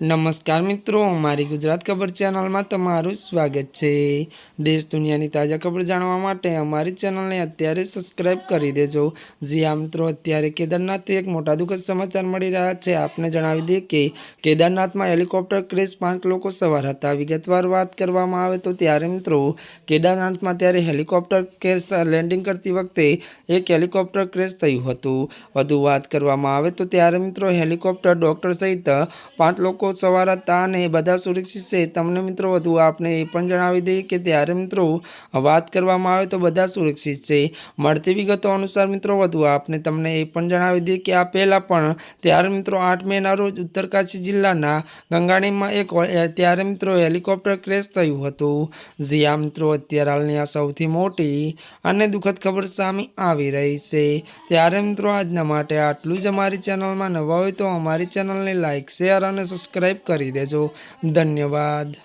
નમસ્કાર મિત્રો, અમારી ગુજરાત ખબર ચેનલમાં તમારું સ્વાગત છે। દેશ દુનિયાની તાજા ખબર જાણવા માટે અમારી ચેનલને અત્યારે સબસ્ક્રાઇબ કરી દેજો। જી આ મિત્રો, અત્યારે કેદારનાથથી એક મોટા દુઃખદ સમાચાર મળી રહ્યા છે। આપને જણાવી દઈએ કે કેદારનાથમાં હેલિકોપ્ટર ક્રેશ 5 લોકો સવાર હતા। વિગતવાર વાત કરવામાં આવે તો ત્યારે મિત્રો કેદારનાથમાં ત્યારે હેલિકોપ્ટર ક્રેશ લેન્ડિંગ કરતી વખતે એક હેલિકોપ્ટર ક્રેશ થયું હતું। વધુ વાત કરવામાં આવે તો ત્યારે મિત્રો હેલિકોપ્ટર ડોક્ટર સહિત 5 લોકો સવાર હતા અને બધા સુરક્ષિત છે। તમને મિત્રો વધુ આપને એ પણ જણાવી દઈએ કે ત્યારે મિત્રો વાત કરવામાં આવે તો બધા સુરક્ષિત છે। મળતી વિગતો અનુસાર મિત્રો વધુ આપને તમને એ પણ જણાવી દઈએ કે આ પહેલાં પણ ત્યારે મિત્રો 8 મેના રોજ ઉત્તરકાશી જિલ્લાના ગંગાણીમાં એક ત્યારે મિત્રો હેલિકોપ્ટર ક્રેશ થયું હતું। જી આ મિત્રો, અત્યારે હાલની આ સૌથી મોટી અને દુઃખદ ખબર સામે આવી રહી છે। ત્યારે મિત્રો આજના માટે આટલું જ। અમારી ચેનલમાં નવા હોય તો અમારી ચેનલને લાઇક, શેર અને સબસ્ક્રાઇબ કરી દેજો। ધન્યવાદ।